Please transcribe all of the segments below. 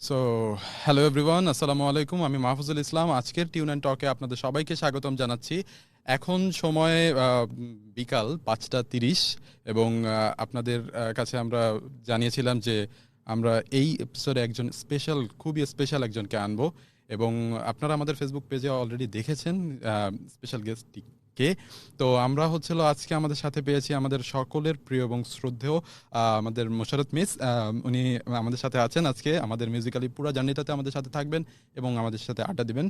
So hello everyone, আসসালামু আলাইকুম। আমি মাহফুজুল ইসলাম। আজকের টিউন অ্যান্ড টকে আপনাদের সবাইকে স্বাগতম জানাচ্ছি। এখন সময় বিকাল 5:30 এবং আপনাদের কাছে আমরা জানিয়েছিলাম যে আমরা এই এপিসোডে একজন খুবই স্পেশাল একজনকে আনবো এবং আপনারা আমাদের ফেসবুক পেজে অলরেডি দেখেছেন স্পেশাল গেস্টটি কে। তো আমরা আজকে আমাদের সাথে পেয়েছি আমাদের সকলের প্রিয় এবং শ্রদ্ধেয় আমাদের মোশাররত মিস। উনি আমাদের সাথে আছেন আজকে। আমাদের মিউজিক্যালি পুরো জার্নিটাতে আমাদের সাথে থাকবেন এবং আমাদের সাথে আড্ডা দিবেন।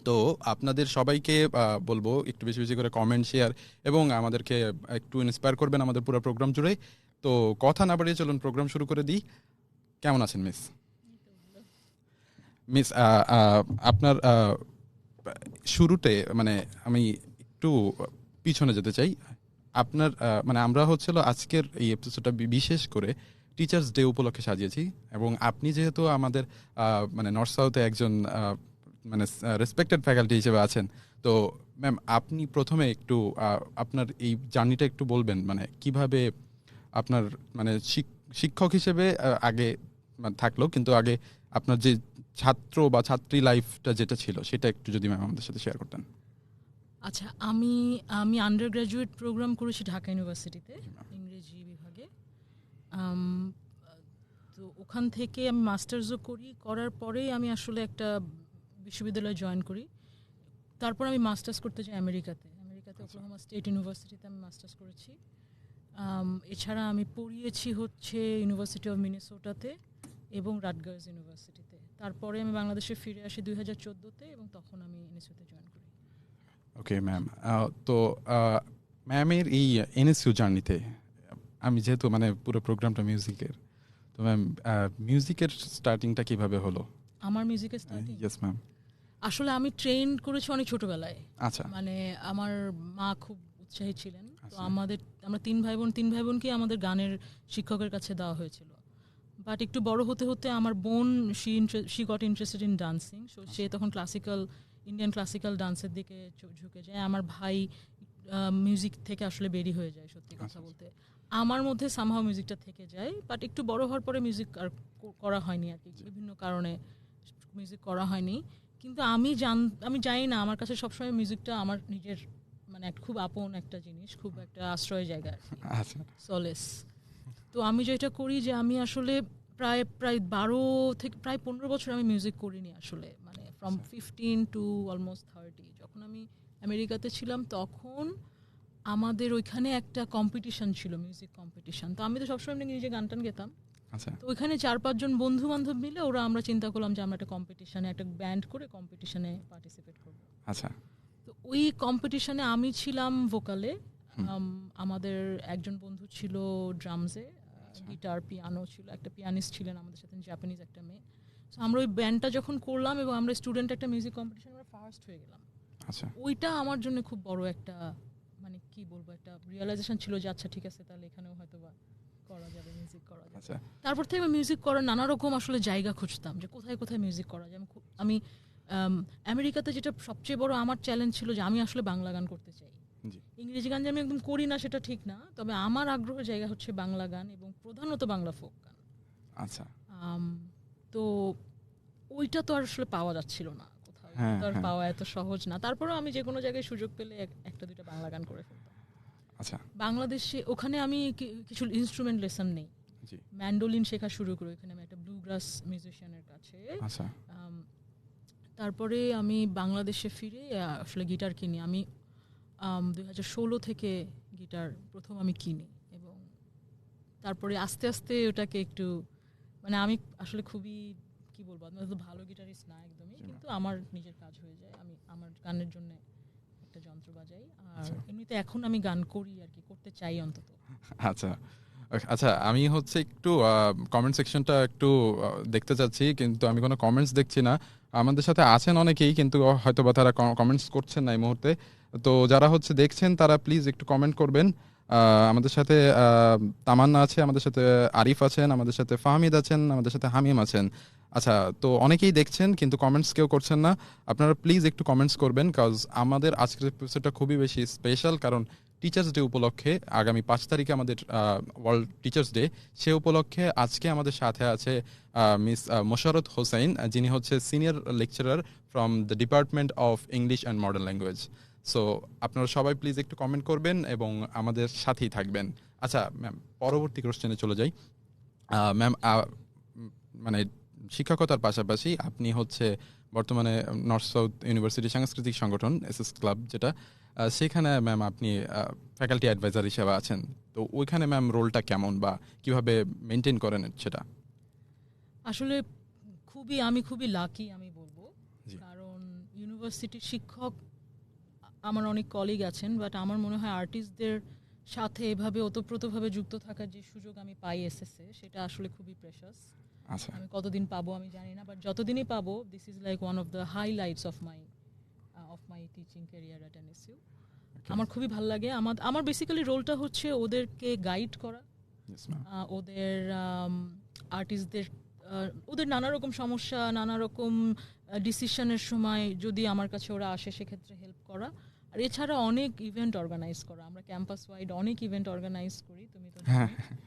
তো আপনাদের সবাইকে বলবো একটু বেশি বেশি করে কমেন্ট, শেয়ার এবং আমাদেরকে একটু ইন্সপায়ার করবেন আমাদের পুরো প্রোগ্রাম জুড়ে। তো কথা না বাড়িয়ে চলুন প্রোগ্রাম শুরু করে দিই। কেমন আছেন মিস? মিস আপনার শুরুতে মানে আমি একটু পিছনে যেতে চাই। আপনার মানে আমরা আজকের এই এপিসোডটা বিশেষ করে টিচার্স ডে উপলক্ষে সাজিয়েছি এবং আপনি যেহেতু আমাদের মানে নর্থ সাউথে একজন মানে রেসপেক্টেড ফ্যাকাল্টি হিসেবে আছেন, তো ম্যাম আপনি প্রথমে একটু আপনার এই জার্নিটা একটু বলবেন, মানে কিভাবে আপনার মানে শিক্ষক হিসেবে আগে থাকলো, কিন্তু আগে আপনার যে ছাত্র বা ছাত্রী লাইফটা যেটা ছিল সেটা একটু যদি ম্যাম আমাদের সাথে শেয়ার করতেন। আচ্ছা, আমি আমি আন্ডার গ্র্যাজুয়েট প্রোগ্রাম করেছি ঢাকা ইউনিভার্সিটিতে ইংরেজি বিভাগে। আম, তো ওখান থেকে আমি মাস্টার্সও করার পরেই আমি আসলে একটা বিশ্ববিদ্যালয়ে জয়েন করি। তারপর আমি মাস্টার্স করতে যাই আমেরিকাতে ওকলাহোমা স্টেট ইউনিভার্সিটিতে আমি মাস্টার্স করেছি। এছাড়া আমি পড়িয়েছি ইউনিভার্সিটি অফ মিনেসোটাতে এবং রাটগার্স ইউনিভার্সিটিতে। তারপরে আমি বাংলাদেশে ফিরে আসি 2014-তে এবং তখন আমি এনএসইউতে জয়েন করি। ওকে ম্যাম, তো ম্যামের এই এনএসইউ জার্নিতে আমি যেহেতু মানে পুরো প্রোগ্রামটা মিউজিকের, তো ম্যাম মিউজিকের স্টার্টিংটা কিভাবে হলো? আমার মিউজিকের স্টার্টিং, ইয়েস ম্যাম। আসলে আমি ট্রেন করেছি অনেক ছোটবেলায়। আচ্ছা। মানে আমার মা খুব উৎসাহী ছিলেন। তো আচ্ছা। আমরা তিন ভাই বোনকে আমাদের গানের শিক্ষকের কাছে দেওয়া হয়েছিল। বাট একটু বড় হতে হতে আমার বোন she got interested in dancing. So সে তখন ইন্ডিয়ান ক্লাসিক্যাল ডান্সের দিকে ঝুঁকে যায়। আমার ভাই মিউজিক থেকে আসলে বেরি হয়ে যায়। সত্যি কথা বলতে আমার মধ্যে সামহাও মিউজিকটা থেকে যায়, বাট একটু বড় হওয়ার পরে মিউজিক আর করা হয়নি আর কি, বিভিন্ন কারণে মিউজিক করা হয়নি। কিন্তু আমি জানি না, আমার কাছে সবসময় মিউজিকটা আমার নিজের মানে খুব আপন একটা জিনিস, খুব একটা আশ্রয় জায়গা, সলেস। তো আমি যেটা করি যে আমি আসলে প্রায় 12 থেকে প্রায় 15 বছর আমি মিউজিক করিনি আসলে, মানে ফ্রম 15 টু অলমোস্ট 30। যখন আমি আমেরিকাতে ছিলাম তখন আমাদের ওইখানে একটা কম্পিটিশন ছিল, মিউজিক কম্পিটিশন। তো আমি তো সবসময় নিজে গান টান গেতাম। তো ওইখানে 4-5 জন বন্ধু বান্ধব মিলে আমরা চিন্তা করলাম যে আমরা একটা কম্পিটিশনে, একটা ব্যান্ড করে কম্পিটিশনে পার্টিসিপেট করবো। আচ্ছা। তো ওই কম্পিটিশনে আমি ছিলাম ভোকালে, আমাদের একজন বন্ধু ছিল ড্রামসে, গিটার, পিয়ানো ছিল, একটা পিয়ানিস্ট ছিলেন আমাদের সাথে, জাপানিজ একটা মেয়ে। তো আমরা ওই ব্যান্ডটা যখন করলাম এবং আমরা স্টুডেন্ট একটা মিউজিক কম্পিটিশনে আমরা ফার্স্ট হয়ে গেলাম। আচ্ছা। ওইটা আমার জন্য খুব বড় একটা মানে কি বলবো, একটা রিয়েলাইজেশন ছিল যে আচ্ছা ঠিক আছে, তাহলে এখানেও হয়তো বা করা যাবে, মিউজিক করা যাবে। তারপর থেকে আমি মিউজিক করার নানা রকম আসলে জায়গা খুঁজতাম যে কোথায় কোথায় মিউজিক করা যায়। আমি আমেরিকাতে যেটা সবচেয়ে বড় আমার চ্যালেঞ্জ ছিল যে আমি আসলে বাংলা গান করতে চাই। ইংরেজি গান যে আমি একদম করি না সেটা ঠিক না, তবে আমার আগ্রহের জায়গা হচ্ছে বাংলা গান এবং প্রধানত বাংলা ফোক গান। আচ্ছা। তো ওইটা তো আর আসলে পাওয়া যাচ্ছিল না কোথাও, তো আর পাওয়া এত সহজ না। তারপরেও আমি যে কোনো জায়গায় সুযোগ পেলে একটা দুইটা বাংলা গান করে ফেলতাম। আচ্ছা। বাংলাদেশে ওখানে আমি কিছু ইনস্ট্রুমেন্ট লেসন নেই, ম্যান্ডোলিন শেখা শুরু করি ওখানে আমি একটা ব্লুগ্রাস মিউজিশিয়ানের কাছে। আচ্ছা। তারপরে আমি বাংলাদেশে ফিরে আসলে গিটার কিনি। আমি 2016 থেকে গিটার প্রথম আমি কিনি এবং তারপরে আস্তে আস্তে ওটাকে একটু মানে আমি আসলে খুবই কি বলবো, আমি তো ভালো গিটারিস্ট না একদমই, কিন্তু আমার নিজের কাজ হয়ে যায়। আমি আমার গানের জন্য একটা যন্ত্র বাজাই, আর এমনিতে এখন আমি গান করি আর কি, করতে চাই অন্তত। আচ্ছা। আচ্ছা, আমি একটু কমেন্ট সেকশনটা একটু দেখতে চাচ্ছি, কিন্তু আমি কোনো কমেন্টস দেখছি না। আমাদের সাথে আছেন অনেকেই, কিন্তু হয়তো বা তারা কমেন্টস করছেন না এই মুহূর্তে। তো যারা দেখছেন তারা প্লিজ একটু কমেন্ট করবেন। আমাদের সাথে তামান্না আছে, আমাদের সাথে আরিফ আছেন, আমাদের সাথে ফাহমিদ আছেন, আমাদের সাথে হামিম আছেন। আচ্ছা, তো অনেকেই দেখছেন কিন্তু কমেন্টস কেউ করছেন না। আপনারা প্লিজ একটু কমেন্টস করবেন, কজ আমাদের আজকের এপিসোডটা খুবই বেশি স্পেশাল, কারণ টিচার্স ডে উপলক্ষে আগামী 5 তারিখে আমাদের ওয়ার্ল্ড টিচার্স ডে, সে উপলক্ষে আজকে আমাদের সাথে আছে মিস মোশাররত হোসেন, যিনি হচ্ছে senior lecturer from the department of English and modern language. So আপনারা সবাই প্লিজ একটু কমেন্ট করবেন এবং আমাদের সাথেই থাকবেন। আচ্ছা ম্যাম, পরবর্তী কোশ্চেনে চলে যাই। ম্যাম, মানে শিক্ষকতার পাশাপাশি আপনি হচ্ছে বর্তমানে নর্থ সাউথ ইউনিভার্সিটি সাংস্কৃতিক সংগঠন এসএস ক্লাব, যেটা সেখানে ম্যাম আপনি ফ্যাকাল্টি অ্যাডভাইজার হিসেবে আছেন। তো ওইখানে ম্যাম রোলটা কেমন বা কিভাবে মেনটেন করেন সেটা? আসলে আমি খুবই লাকি আমি বলবো, জি। কারণ ইউনিভার্সিটির শিক্ষক আমার অনেক কলিগ আছেন, বাট আমার মনে হয় আর্টিস্টদের সাথে এভাবে ওতপ্রোতভাবে যুক্ত থাকার যে সুযোগ আমি পাই এসএসএ, সেটা আসলে খুবই প্রেশাস। আচ্ছা, আমি কতদিন পাবো আমি জানি না, বাট যতদিনই পাবো, this is like one of the highlights of my teaching career at NSU. আমার খুবই ভালো লাগে। আমার বেসিক্যালি রোলটা হচ্ছে ওদেরকে গাইড করা, ইয়েস ম্যাম। ওদের আর্টিস্টদের ওদের নানা রকম সমস্যা, নানা রকম ডিসিশনের সময় যদি আমার কাছে ওরা আসে, সেক্ষেত্রে হেল্প করা। আর এছাড়া অনেক ইভেন্ট অর্গানাইজ করা, আমরা ক্যাম্পাস ওয়াইড অনেক ইভেন্ট অর্গানাইজ করি, তুমি তো হ্যাঁ, জানোই।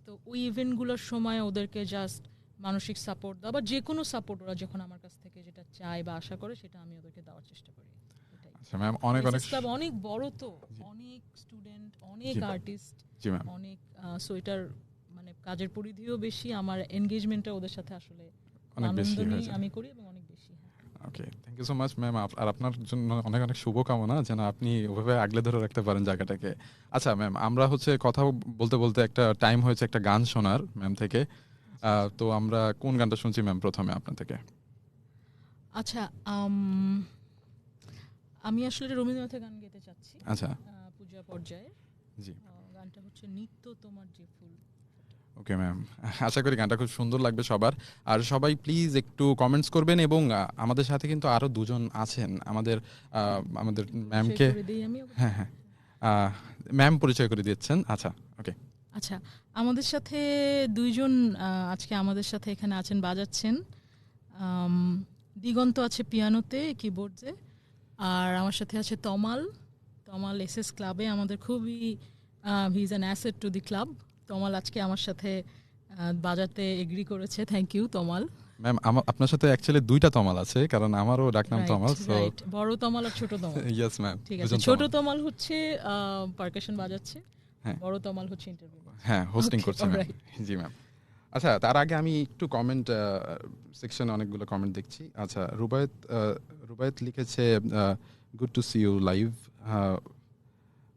তো ওই ইভেন্টগুলোর সময় ওদেরকে জাস্ট মানসিক সাপোর্ট দেওয়া, বা যে কোনো সাপোর্ট ওরা যখন আমার কাছ থেকে যেটা চায় বা আশা করে, সেটা আমি ওদেরকে দেওয়ার চেষ্টা করি। এটাই। আচ্ছা ম্যাম, অনেক অনেক ক্লাব অনেক বড়, তো অনেক স্টুডেন্ট, অনেক জি। আর্টিস্ট, জি ম্যাম। অনেক সো এটার মানে কাজের পরিধিও বেশি, আমার এনগেজমেন্টটা ওদের সাথে আসলে অনেক বেশি আনন্দ হয়ে নিয়ে যায়। আমি করি, এবং অনেক বেশি। Okay, thank you so much ma'am. আর আপনার জন্য অনেক অনেক শুভকামনা যেন আপনি ওভাবে আগলে ধরে রাখতে পারেন জায়গাটাকে। আচ্ছা ম্যাম, আমরা হচ্ছে কথা বলতে বলতে একটা টাইম হয়েছে একটা গান শোনার ম্যাম থেকে। তো আমরা কোন গানটা শুনছি ম্যাম প্রথমে আপনার থেকে? আচ্ছা, আমি আসলে রবীন্দ্রনাথের গান গেতে চাচ্ছি। আচ্ছা, পূজা পর্যায়ে জি। গানটা হচ্ছে নিত্য তোমার যে ফুল। ওকে ম্যাম, আশা করি গানটা খুব সুন্দর লাগবে সবার। আর সবাই প্লিজ একটু কমেন্টস করবেন, এবং আমাদের সাথে কিন্তু আরো দুজন আছেন আমাদের ম্যামকে। হ্যাঁ হ্যাঁ, ম্যাম পরিচয় করে দিচ্ছেন। আচ্ছা, ওকে। আচ্ছা, আমাদের সাথে দুইজন আজকে আমাদের সাথে এখানে আছেন, বাজাচ্ছেন। দিগন্ত আছে পিয়ানোতে, কিবোর্ডে, আর আমার সাথে আছে তমাল এসএস ক্লাবে আমাদের খুবই he is an asset to the club. Tamal আজকে আমার সাথে বাজাতে এগ্রি করেছে, থ্যাংক ইউ তমাল। ম্যাম, আপনার সাথে অ্যাকচুয়ালি দুইটা তমাল আছে, কারণ আমারও ডাকনাম তমাল। সো বড় তমাল আর ছোট তমাল। ইয়েস ম্যাম, ঠিক আছে, ছোট তমাল হচ্ছে পারকাশন বাজাচ্ছে, হ্যাঁ। বড় তমাল হচ্ছে ইন্টারভিউ, হ্যাঁ, হোস্টিং Okay, করছে ম্যাম। জি ম্যাম। আচ্ছা, তার আগে আমি একটু কমেন্ট সেকশনে অনেকগুলো কমেন্ট দেখছি। আচ্ছা, রুবায়েত লিখেছে good to see you live.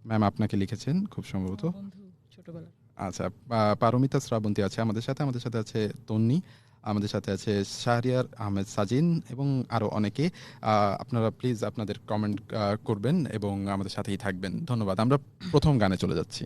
Ma'am আপনাকে লিখেছেন খুব সম্ভবত। বন্ধু ছোটবেলা। আচ্ছা, পারমিতা শ্রাবন্তী আছে আমাদের সাথে আছে তন্নি, আমাদের সাথে আছে শাহরিয়ার আহমেদ সাজিন, এবং আরও অনেকে। আপনারা প্লিজ আপনাদের কমেন্ট করবেন এবং আমাদের সাথেই থাকবেন। ধন্যবাদ। আমরা প্রথম গানে চলে যাচ্ছি।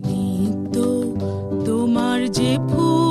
নিত্য তোমার যে ফুল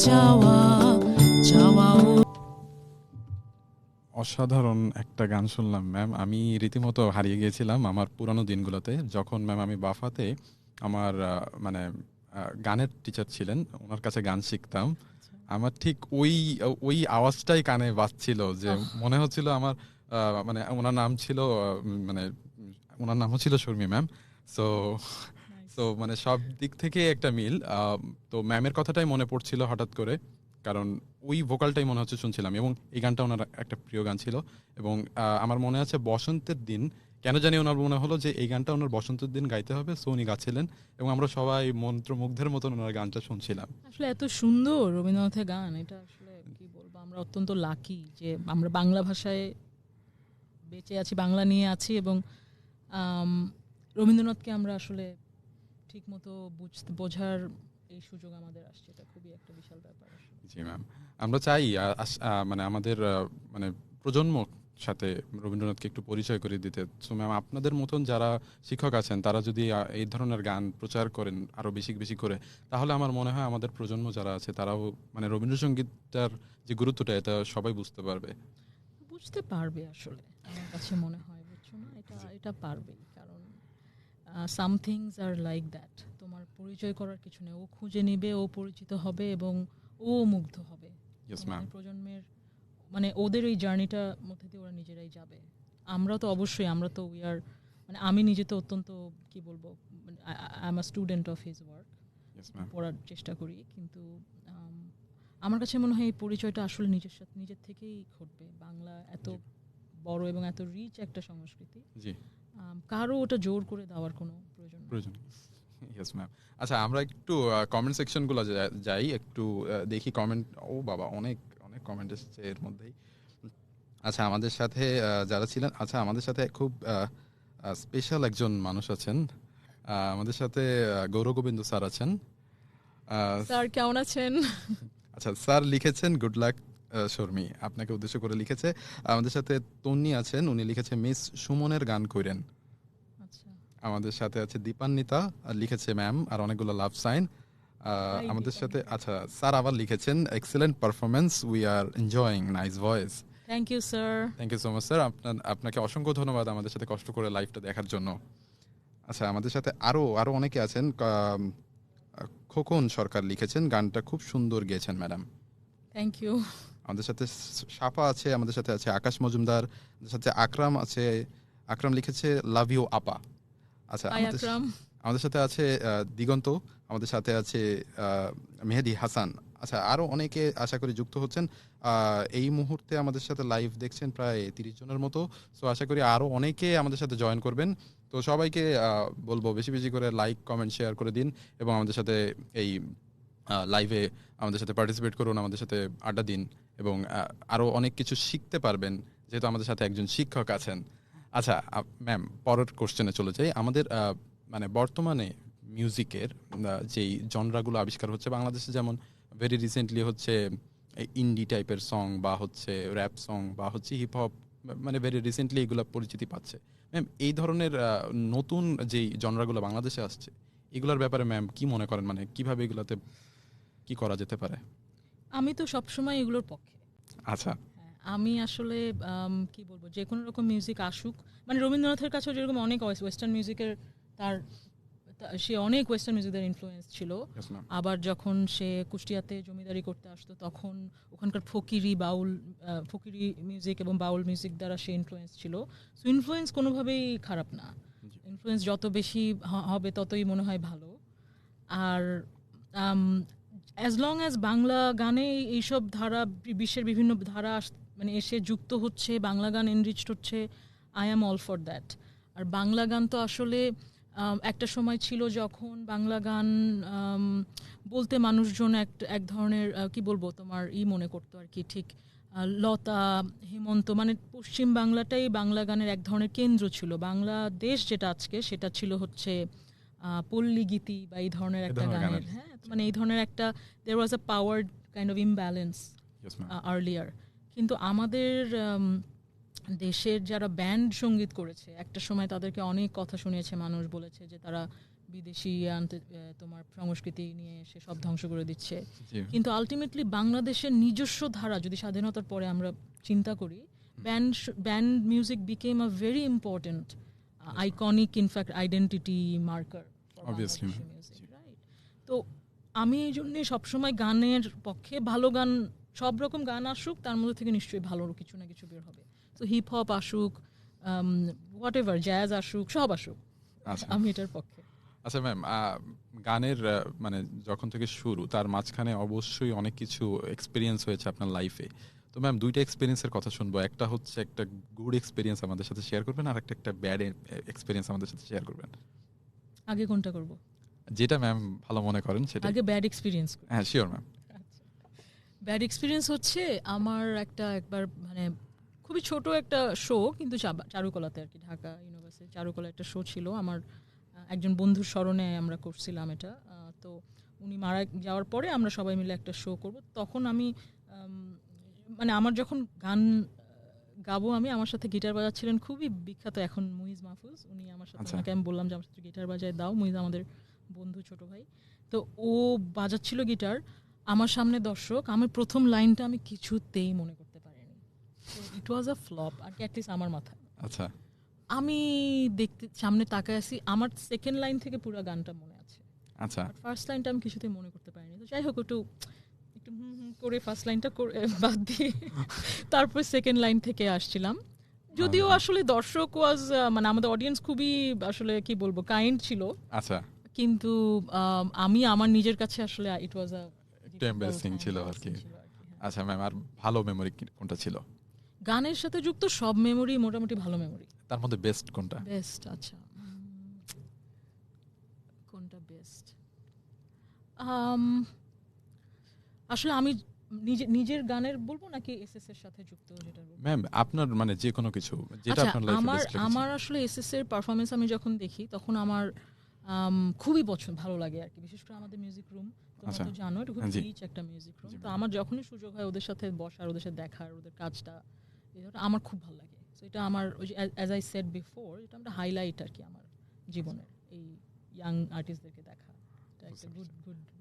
চাওয়া চাওয়া ও অসাধারণ একটা গান শুনলাম ম্যাম। আমি রীতিমতো হারিয়ে গিয়েছিলাম আমার পুরানো দিনগুলোতে, যখন ম্যাম আমি বাফাতে আমার মানে গানের টিচার ছিলেন, ওনার কাছে গান শিখতাম। আমার ঠিক ওই ওই আওয়াজটাই কানে বাজছিল, যে আহ মনে হচ্ছিল আমার মানে ওনার নাম ছিল মানে ওনার নামও ছিল শর্মী ম্যাম। So nice. তো মানে সব দিক থেকে একটা মিল। তো ম্যামের কথাটাই মনে পড়ছিল হঠাৎ করে, কারণ ওই ভোকালটাই মনে হচ্ছে শুনছিলাম, এবং এই গানটা ওনার একটা প্রিয় গান ছিল। এবং আমার মনে আছে বসন্তের দিন কেন জানি ওনার মনে হলো যে এই গানটা ওনার বসন্তের দিন গাইতে হবে, সো উনি গাচ্ছিলেন এবং আমরা সবাই মন্ত্রমুগ্ধের মতন ওনার গানটা শুনছিলাম। আসলে এত সুন্দর রবীন্দ্রনাথের গান, এটা আসলে কি বলবো, আমরা অত্যন্ত লাকি যে আমরা বাংলা ভাষায় বেঁচে আছি, বাংলা নিয়ে আছি, এবং আম, রবীন্দ্রনাথকে আমরা আসলে ঠিক মতো বোঝার এই সুযোগ আমাদের আসছে, এটা খুবই একটা বিশাল ব্যাপার আসলে। জি ম্যাম, আমরা চাই মানে আমাদের মানে প্রজন্ম সাথে রবীন্দ্রনাথকে একটু পরিচয় করে দিতে। সো ম্যাম, আপনাদের মতন যারা শিক্ষক আছেন তারা যদি এই ধরনের গান প্রচার করেন আরো বেশি বেশি করে, তাহলে আমার মনে হয় আমাদের প্রজন্ম যারা আছে তারাও মানে রবীন্দ্রসঙ্গীতটার যে গুরুত্বটা এটা সবাই বুঝতে পারবে। বুঝতে পারবে আসলে, আমার কাছে মনে হয়, বুঝছো না, এটা জি। এটা পারবেই, কারণ some things are like that, তোমার পরিচয় করার কিছু নেই, ও খুঁজে নিবে, ও পরিচিত হবে এবং ও মুগ্ধ হবে। Yes ma'am. তোমাদের প্রজন্মের মানে ওদের এই জার্নিটার মধ্যে দিয়ে ওরা নিজেরাই যাবে। আমরা তো অবশ্যই, আমরা তো উই আর, মানে আমি নিজে তো অত্যন্ত কি বলবো, I am a student of his work, yes ma'am. পড়ার চেষ্টা করি, কিন্তু আমার কাছে মনে হয় এই পরিচয়টা আসলে নিজের সাথে নিজের থেকেই ঘটবে। বাংলা এত জি। বড় এবং এত রিচ একটা সংস্কৃতি, জি। কারো ওটা জোর করে দেওয়ার কোনো প্রয়োজন নেই। প্রয়োজন। Yes ma'am. আচ্ছা, আমরা একটু কমেন্ট সেকশনগুলো যাই, একটু দেখি কমেন্ট। ও বাবা, অনেক অনেক কমেন্ট এসেছে এর মধ্যেই। আচ্ছা, আমাদের সাথে যারা ছিলেন, আচ্ছা আমাদের সাথে খুব স্পেশাল একজন মানুষ আছেন। আমাদের সাথে গৌরগোবিন্দ স্যার আছেন। আহ, স্যার কেমন আছেন? আচ্ছা, স্যার লিখেছেন গুড লাক শর্মী, আপনাকে উদ্দেশ্য করে লিখেছে। আমাদের সাথে তন্নি আছেন, উনি লিখেছে মিস সুমনের গান কইরেন। আচ্ছা, আমাদের সাথে আছে দীপান্বিতা, আর লিখেছে ম্যাম, আর অনেকগুলো লাভ সাইন। হাই আমাদের সাথে দীপান্বিতা। আচ্ছা স্যার আবার লিখেছেন excellent performance, we are enjoying nice voice. Thank you sir. Thank you so much sir, আপনাকে অসংখ্য ধন্যবাদ আমাদের সাথে কষ্ট করে লাইভটা দেখার জন্য। আচ্ছা, আমাদের সাথে আরো আরো অনেকে আছেন। খোকন সরকার লিখেছেন গানটা খুব সুন্দর গেয়েছেন ম্যাডাম। Thank you. আমাদের সাথে সাফা আছে, আমাদের সাথে আছে আকাশ মজুমদার, আমাদের সাথে আকরাম আছে। আকরাম লিখেছে লাভ ইউ আপা। আচ্ছা, হাই আকরাম। আমাদের সাথে আছে দিগন্ত, আমাদের সাথে আছে মেহেদি হাসান। আচ্ছা, আরো অনেকে আশা করি যুক্ত হচ্ছেন। এই মুহূর্তে আমাদের সাথে লাইভ দেখছেন প্রায় 30 জনের মতো। সো আশা করি আরো অনেকে আমাদের সাথে জয়েন করবেন। তো সবাইকে বলবো বেশি বেশি করে লাইক কমেন্ট শেয়ার করে দিন, এবং আমাদের সাথে এই লাইভে আমাদের সাথে পার্টিসিপেট করুন, আমাদের সাথে আড্ডা দিন, এবং আরো অনেক কিছু শিখতে পারবেন যেহেতু আমাদের সাথে একজন শিক্ষক আছেন। আচ্ছা ম্যাম, পরের কোশ্চেনে চলে যাই। আমাদের মানে বর্তমানে মিউজিকের যেই জনরাগুলো আবিষ্কার হচ্ছে বাংলাদেশে, যেমন ভেরি রিসেন্টলি হচ্ছে ইন্ডি টাইপের সং, বা হচ্ছে র্যাপ সং, বা হচ্ছে হিপ হপ, মানে ভেরি রিসেন্টলি এগুলো পরিচিতি পাচ্ছে। ম্যাম, এই ধরনের নতুন যেই জনরাগুলো বাংলাদেশে আসছে, এগুলোর ব্যাপারে ম্যাম কি মনে করেন, মানে কিভাবে এগুলোতে কি করা যেতে পারে? আমি তো সবসময় এগুলোর পক্ষে। আচ্ছা। হ্যাঁ, আমি আসলে কি বলবো, যে কোনো রকম মিউজিক আসুক, মানে রবীন্দ্রনাথের কাছেও যেরকম অনেক ওয়েস্টার্ন মিউজিকের তার সে অনেক ওয়েস্টার্ন মিউজিকের ইনফ্লুয়েন্স ছিল। Yes, ma'am. আবার যখন সে কুষ্টিয়াতে জমিদারি করতে আসতো, তখন ওখানকার ফকিরি মিউজিক এবং বাউল মিউজিক দ্বারা সে ইনফ্লুয়েন্স ছিল। সো ইনফ্লুয়েন্স কোনোভাবেই খারাপ না, জি। ইনফ্লুয়েন্স যত বেশি হবে ততই মনে হয় ভালো। আর অ্যাজ লং অ্যাজ বাংলা গানে এইসব ধারা, বিশ্বের বিভিন্ন ধারা মানে এসে যুক্ত হচ্ছে, বাংলা গান এনরিচড হচ্ছে, I am all for that. আর বাংলা গান তো আসলে একটা সময় ছিল যখন বাংলা গান বলতে মানুষজন এক ধরনের কি বলবো তোমার মনে করতো আর কি, ঠিক লতা হেমন্ত, মানে পশ্চিম বাংলাটাই বাংলা গানের এক ধরনের কেন্দ্র ছিল। বাংলাদেশ যেটা আজকে, সেটা ছিল হচ্ছে পল্লী গীতি বা এই ধরনের এই একটা ধরনের গানের, গানের। হ্যাঁ, মানে এই ধরনের একটা there was a power kind of imbalance Yes, ma'am. Earlier. কিন্তু আমাদের দেশের যারা ব্যান্ড সঙ্গীত করেছে, একটা সময় তাদেরকে অনেক কথা শুনিয়েছে, মানুষ বলেছে যে তারা বিদেশি আনতে তোমার সংস্কৃতি নিয়ে এসে সব ধ্বংস করে দিচ্ছে। জি কিন্তু আলটিমেটলি বাংলাদেশের নিজস্ব ধারা যদি স্বাধীনতার পরে আমরা চিন্তা করি, band music became a very important iconic in fact identity marker Obviously, music, right? তো আমি এই জন্যে সবসময় গানের পক্ষে, ভালো গান সব রকম গান আসুক, তার মধ্যে থেকে নিশ্চয়ই ভালো কিছু না কিছু বের হবে। তো হিপ হপ আসুক, হোয়াট এভার, জ্যাজ আসুক, সব আসুক, আচ্ছা আমি এটার পক্ষে। আচ্ছা ম্যাম, গানের মানে যখন থেকে শুরু তার মাঝখানে অবশ্যই অনেক কিছু এক্সপিরিয়েন্স হয়েছে আপনার লাইফে। তো ম্যাম দুইটা এক্সপিরিয়েন্সের কথা শুনবো, একটা হচ্ছে একটা গুড এক্সপিরিয়েন্স আমাদের সাথে শেয়ার করবেন, আর একটা ব্যাড এক্সপিরিয়েন্স আমাদের সাথে শেয়ার করবেন। আগে কোনটা করব? যেটা ম্যাম ভালো মনে করেন সেটা। আগে ব্যাড এক্সপিরিয়েন্স। হ্যাঁ শিওর ম্যাম। ব্যাড এক্সপিরিয়েন্স হচ্ছে আমার একবার মানে খুবই ছোট একটা শো, কিন্তু চারুকলাতে আর কি, ঢাকা ইউনিভার্সিটি চারুকলা একটা শো ছিল আমার, একজন বন্ধুর স্মরণে আমরা করছিলাম এটা। তো উনি মারা যাওয়ার পরে আমরা সবাই মিলে একটা শো করব। তখন আমি মানে আমার যখন গান গাবো, আমার সাথে গিটার বাজাচ্ছিলেন খুবই বিখ্যাত এখন মুইজ মাহফুজ, উনি আমার সাথে, ওনাকে আমি বললাম যে আমার সাথে গিটার বাজায় দাও। মুইজ আমাদের বন্ধু, ছোট ভাই। তো ও বাজাচ্ছিল গিটার, আমার সামনে দর্শক, আমার প্রথম লাইনটা আমি কিছুতেই মনে করতে পারিনি। ইট ওয়াজ আ ফ্লপ আর কি, অ্যাটলিস্ট আমার মাথায়। আচ্ছা আমি দেখতে সামনে তাকায় আছি, আমার সেকেন্ড লাইন থেকে পুরো গানটা মনে আছে। আচ্ছা ফার্স্ট লাইনটা আমি কিছুতেই মনে করতে পারিনি। তো যাই হোক, একটু করে ফার্স্ট লাইনটা বাদ দিয়ে তারপর সেকেন্ড লাইন থেকে আসছিলাম। যদিও আসলে দর্শক ওয়াজ মানে আমাদের অডিয়েন্স খুবই আসলে কি বলবো কাইন্ড ছিল। আচ্ছা কিন্তু আমি আমার নিজের কাছে আসলে ইট ওয়াজ আ একটু এমবারেসিং ছিল আর কি। আচ্ছা ম্যাম, আর ভালো মেমোরি কোনটা ছিল? গানের সাথে যুক্ত সব মেমোরি মোটামুটি ভালো মেমোরি। তার মধ্যে বেস্ট কোনটা? বেস্ট, আচ্ছা কোনটা বেস্ট? আসলে আমি নিজের গানের বলবো নাকি এসএস এর সাথে যুক্ত যেটা বলবো? ম্যাম আপনার মানে যে কোনো কিছু যেটা আচ্ছা, আপনার লাইফে বেস্ট লেগেছে। আমার আসলে এসএস এর পারফরমেন্স আমি যখন দেখি তখন আমার খুবই ভালো লাগে আর কি। বিশেষ করে আমাদের মিউজিক রুম, তোমরা তো জানো এটা খুব রিচ একটা মিউজিক রুম। তো আমার যখনই সুযোগ হয় ওদের সাথে বসার, ওদের সাথে দেখার, ওদের কাজটা আমার খুব ভালো লাগে। তো এটা আমার অ্যাজ আই সেড বিফোর, এটা একটা হাইলাইট আর কি আমার জীবনের, এই ইয়াং আর্টিস্টদেরকে দেখা। এটা একটা গুড।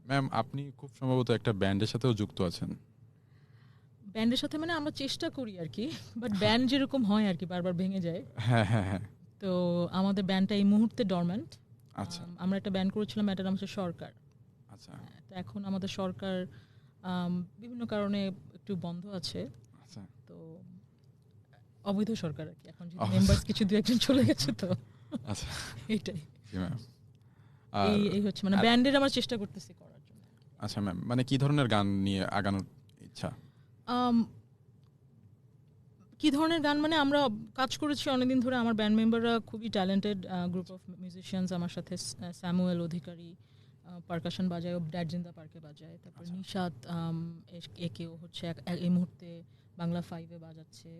ম্যাম আপনি খুব সম্ভবত একটা ব্যান্ডের সাথেও যুক্ত আছেন। ব্যান্ডের সাথে মানে আমরা চেষ্টা করি আর কি, বাট ব্যান্ড যেরকম হয় আর কি বারবার ভেঙে যায়। হ্যাঁ হ্যাঁ হ্যাঁ। তো আমাদের ব্যান্ডটা এই মুহূর্তে ডরমেন্ট। আচ্ছা আমরা একটা ব্যান্ড করেছিলাম, এটার নাম হচ্ছে সরকার। আচ্ছা। তো এখন আমাদের সরকার বিভিন্ন কারণে একটু বন্ধ আছে। আচ্ছা। তো অবৈধ সরকার আর কি, এখন মেম্বার্স কিছু দু একজন চলে গেছে তো। আচ্ছা এটাই। জি ম্যাম। এই হচ্ছে মানে ব্যান্ডের আমরা চেষ্টা করতেছি করার জন্য। আচ্ছা ম্যাম, মানে কি ধরনের গান নিয়ে আগানোর ইচ্ছা? কি ধরনের গান মানে আমরা কাজ করেছি অনেকদিন ধরে, আমার ব্যান্ড মেম্বাররা খুবই ট্যালেন্টেড গ্রুপ অফ মিউজিশিয়ানস। আমার সাথে স্যামুয়েল অধিকারী পারকাশন বাজায়, ও ড্যাড জিন্দা পার্কে বাজায়। তারপর নিশাত একেও হচ্ছে এই মুহূর্তে বাংলা 5-এ বাজাচ্ছে।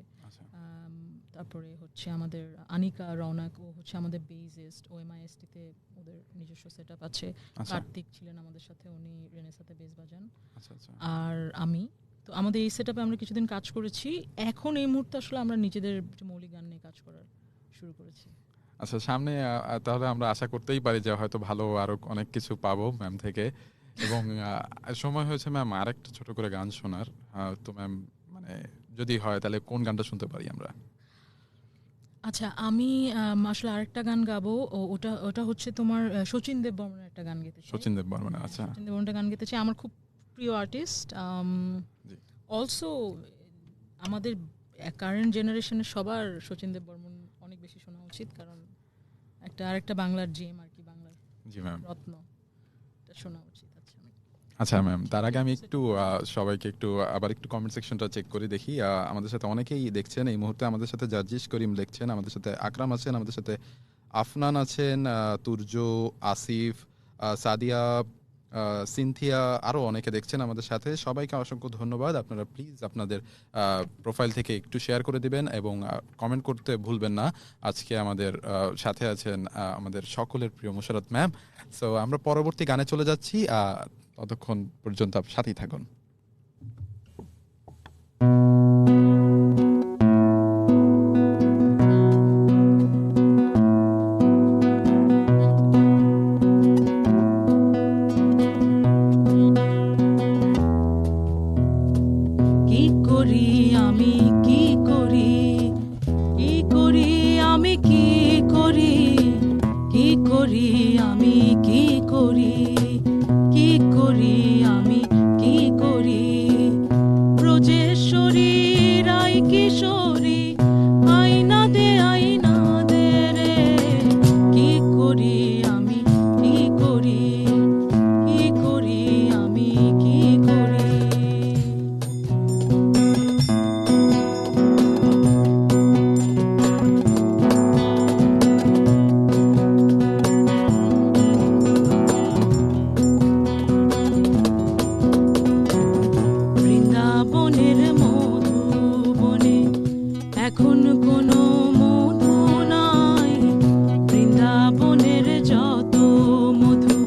তারপরে হচ্ছে আমাদের আনিকা রৌনক, ও হচ্ছে আমাদের বেসিস্ট, ও এমআইএসটিতে ওদের নিজস্ব সেট আপ আছে। কার্তিক ছিলেন আমাদের সাথে, উনি রেনেসাতে বেস বাজান। আর আমি তো আমাদের এই সেট আপে আমরা কিছুদিন কাজ করেছি। এখন এই মুহূর্তে আসলে আমরা নিজেদের মৌলিক গান নিয়ে কাজ করার শুরু করেছি। আচ্ছা, সামনে তাহলে আমরা আশা করতেই পারি যে হয়তো ভালো আরো অনেক কিছু পাবো ম্যাম থেকে। এবং সময় হয়েছে ম্যাম আরেকটা ছোট করে গান শোনার। তো ম্যাম মানে যদি হয় তাহলে কোন গানটা শুনতে পারি আমরা? আচ্ছা, আমি আসলে আরেকটা গান গাবো, ওটা হচ্ছে তোমার শচীন দেব বর্মনের একটা গান গেতে চাই। শচীন দেব বর্মন, আচ্ছা। শচীন দেব বর্মনের গান গেতে চাই, আমার খুব প্রিয় আর্টিস্ট। অলসো আমাদের কারেন্ট জেনারেশনের সবার শচীন দেব বর্মন অনেক বেশি শোনা উচিত, কারণ আরেকটা বাংলার জেম আর কি, বাংলার রত্ন, এটা শোনা উচিত। আচ্ছা ম্যাম, তার আগে আমি একটু সবাইকে আবার একটু কমেন্ট সেকশনটা চেক করে দেখি। আমাদের সাথে অনেকেই দেখছেন এই মুহূর্তে। আমাদের সাথে জার্জিস করিম দেখছেন, আমাদের সাথে আকরাম আছেন, আমাদের সাথে আফনান আছেন, তুর্য, আসিফ, সাদিয়া, সিনথিয়া, আরও অনেকে দেখছেন আমাদের সাথে। সবাইকে অসংখ্য ধন্যবাদ। আপনারা প্লিজ আপনাদের প্রোফাইল থেকে একটু শেয়ার করে দিবেন এবং কমেন্ট করতে ভুলবেন না। আজকে আমাদের সাথে আছেন আমাদের সকলের প্রিয় মুশারত ম্যাম। সো আমরা পরবর্তী গানে চলে যাচ্ছি, ততক্ষণ পর্যন্ত সাথেই থাকুন। করি আমি কি করি কি করি আমি কি করি কি করি আমি কি করি কি করি আমি কি করি ব্রজেশ্বরী রাই কিশোরী আইনা দে রে কি করি আমি কি করি কি করি আমি কি করি বৃন্দাবনের মধুবনে এখন কোনো মধু নাই বৃন্দাবনের যত মধু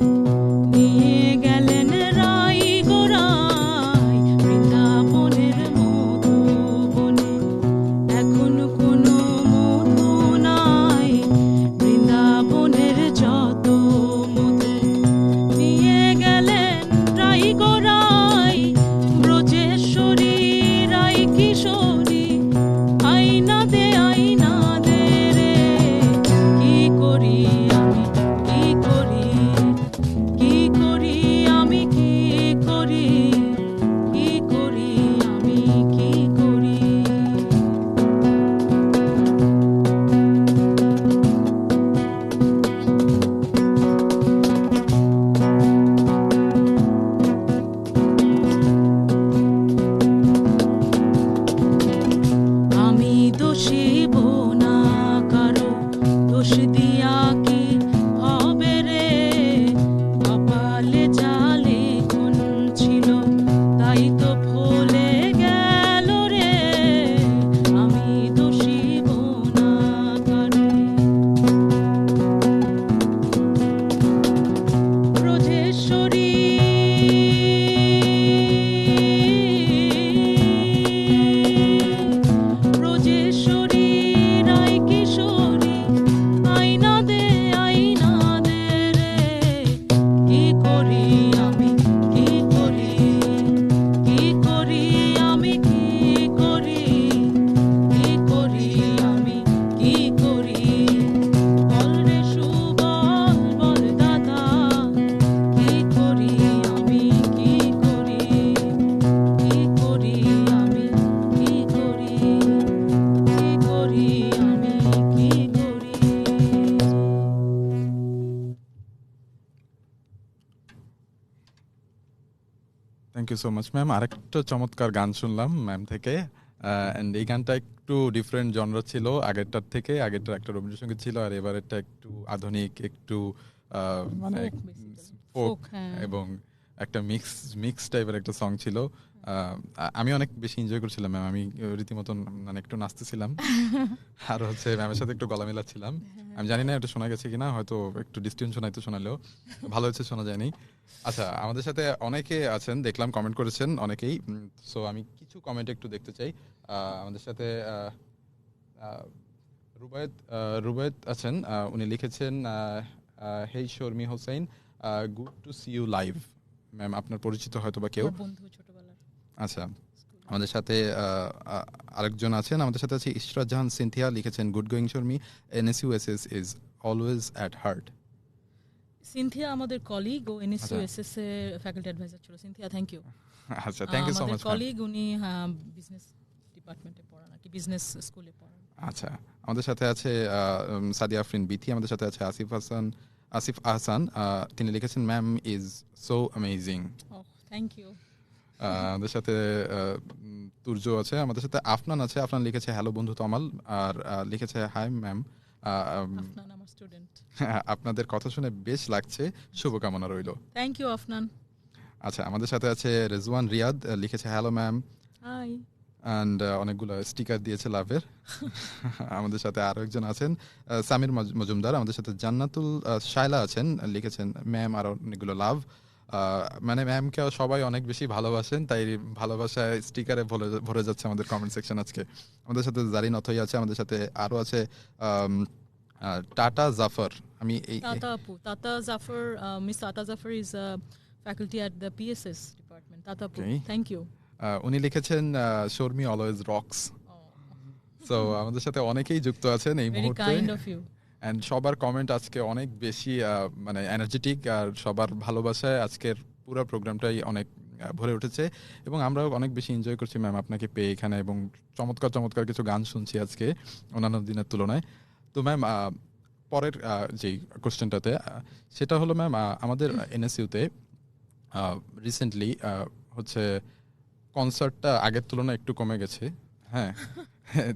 নিয়ে গেলেন রাই গোরাই বৃন্দাবনের মধুবনে এখন কোনো মধু নাই বৃন্দাবনের যত মধু নিয়ে গেলেন রাই গোরাই ব্রজেশ্বরী রাই কিশোরী আইনা দে রে কি করি আমি কি করি কি করি আমি কি করি কি করি আমি কি করি আমি দোষিব না কারো দোষ দিয়া কি হবে রে কপালে জালে কোন ছিল তাই তো ভুলে গেল রে আমি দোষিব না কারো ব্রজেশ্বরী ব্রজেশ্বরী রাই কিশোরী আইনা দে রে কি করি আমি কি করি কি করি আমি কি করি কি করি আমি কি করি বল রে সুবল বল দাদা কি করি আমি কি করি কি করি আমি কি করি কি করি আমি কি করি thank you so much ma'am. আরেকটা চমৎকার গান শুনলাম ম্যাম থেকে, অ্যান্ড এই গানটা একটু ডিফারেন্ট জনরা ছিল আগেরটার থেকে। আগেরটা একটা রবীন্দ্রসঙ্গীত ছিল, আর এবারেরটা একটু আধুনিক, একটু মানে Folk basically. ফোক Folk, হ্যাঁ। এবং একটা মিক্স টাইপের একটা সং ছিল। আমি অনেক বেশি এনজয় করছিলাম ম্যাম। আমি রীতিমতন মানে একটু নাচতেছিলাম, আর হচ্ছে ম্যামের সাথে একটু গলা মেলাচ্ছিলাম। আমি জানি না এটা শোনা গেছে কিনা, হয়তো একটু ডিস্টেন্স শোনাইতে শোনালেও ভালো হচ্ছে, শোনা যায়নি। আচ্ছা, আমাদের সাথে অনেকে আছেন, দেখলাম কমেন্ট করেছেন অনেকেই। সো আমি কিছু কমেন্ট একটু দেখতে চাই। আমাদের সাথে রুবায়েত আছেন, উনি লিখেছেন hey Sharmi Hossain, good to see you live. Ma'am আপনার পরিচিত হয়তো বা কেউ। আমার বন্ধু ছোটবেলার। আচ্ছা, আমাদের সাথে আরেকজন আছেন, আমাদের সাথে আছে ইশরাত জাহান সিনথিয়া, লিখেছেন good going Sharmi, NSUSS is always at heart. Sinthia আমাদের কলিগ, ও NSUSS এ ফ্যাকাল্টি অ্যাডভাইজার ছিল। Sinthia, thank you. আচ্ছা, থ্যাংক ইউ সো মাচ। আমাদের কলিগ, উনি বিজনেস ডিপার্টমেন্টে পড়ান আর কি, বিজনেস স্কুলে পড়ান। আচ্ছা, আমাদের সাথে আছে সাদিয়া আফরিন বিথি, আমাদের সাথে আছে আসিফ আহসান, তিনি লিখেছেন ma'am is so amazing. Oh, thank you. আমাদের সাথে তুর্য আছে, আমাদের সাথে আফনান আছে, আফনান লিখেছে হ্যালো বন্ধু তমাল, আর লিখেছে হাই ম্যাম, আফনান আমার স্টুডেন্ট। আপনাদের কথা শুনে বেশ লাগছে, শুভকামনা রইল। Thank you Afnan. আচ্ছা, আমাদের সাথে আছে রেজওয়ান রিয়াদ, লিখেছে হ্যালো ম্যাম, হাই। অ্যান্ড অনেকগুলো স্টিকার দিয়েছে লাভের। আমাদের সাথে আরো একজন আছেন সামির মজুমদার, আমাদের সাথে জান্নাতুল শায়লা আছেন, লিখেছেন ম্যাম আর অনেকগুলো লাভ। মানে ম্যামকে সবাই অনেক বেশি ভালোবাসেন, তাই ভালোবাসায় স্টিকারে ভরে যাচ্ছে আমাদের কমেন্ট সেকশন আজকে। আমাদের সাথে জারিন অথই আছে, আমাদের সাথে আরো আছে টাটা জাফর। আমি এই Tata Zafar, Miss Tata Zafar is a faculty at the PSS department. Tata Apu, Okay. thank you. উনি লিখেছেন শর্মি অলওয়েজ রক্স। সো আমাদের সাথে অনেকেই যুক্ত আছেন এই ভেরি মুহূর্তে, কাইন্ড অফ ইউ। এন্ড সবার কমেন্ট আজকে অনেক বেশি মানে এনার্জেটিক, আর সবার ভালোবাসায় আজকের পুরো প্রোগ্রামটাই অনেক ভরে উঠেছে এবং আমরাও অনেক বেশি এনজয় করছি ম্যাম আপনাকে পেয়ে এখানে, এবং চমৎকার চমৎকার কিছু গান শুনছি আজকে অন্যান্য দিনের তুলনায়। তো ম্যাম পরের যে কোশ্চেনটাতে সেটা হলো ম্যাম, আমাদের এনএসইউতে রিসেন্টলি হচ্ছে কনসার্টটা আগের তুলনায় একটু কমে গেছে। হ্যাঁ,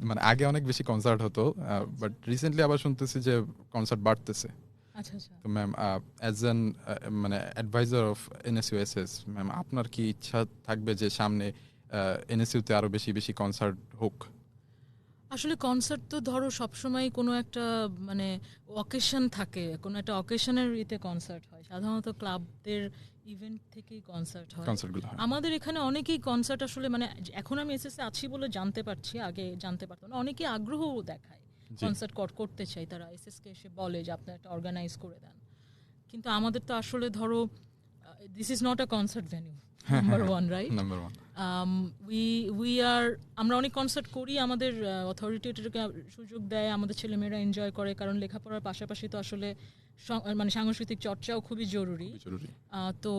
মানে আগে অনেক বেশি কনসার্ট হতো, বাট রিসেন্টলি আবার শুনতেছি যে কনসার্ট বাড়তেছে। আচ্ছা আচ্ছা। তো ম্যাম অ্যাজ অ্যান মানে অ্যাডভাইজার অফ এনএসইউএসএস ম্যাম, আপনার কি ইচ্ছা থাকবে যে সামনে এনএসইউতে আরো বেশি বেশি কনসার্ট হোক? আসলে কনসার্ট তো ধরো সবসময় কোনো একটা মানে অকেশন থাকে, কোনো একটা অকেশনের ইতে কনসার্ট হয়, সাধারণত ক্লাবদের ইভেন্ট থেকেই কনসার্ট হয়। কনসার্টগুলো হয়। আমাদের এখানে অনেকেই কনসার্ট আসলে মানে এখন আমি এসএসসি আছি বলে জানতে পারছি, আগে জানতে পারতাম না, অনেকেই আগ্রহ দেখায় জি। কনসার্ট করতে চাই, তারা এসএসকে এসে বলে যে আপনারা একটা অর্গানাইজ করে দেন। কিন্তু আমাদের তো আসলে ধরো this is not a concert venue, number one, right? Number one. We are আমরা অনেক কনসার্ট করি, আমাদের অথরিটি এটাকে সুযোগ দেয়, আমাদের ছেলেমেয়েরা এনজয় করে, কারণ লেখাপড়ার পাশাপাশি তো আসলে মানে সাংস্কৃতিক চর্চাও খুবই জরুরি। তো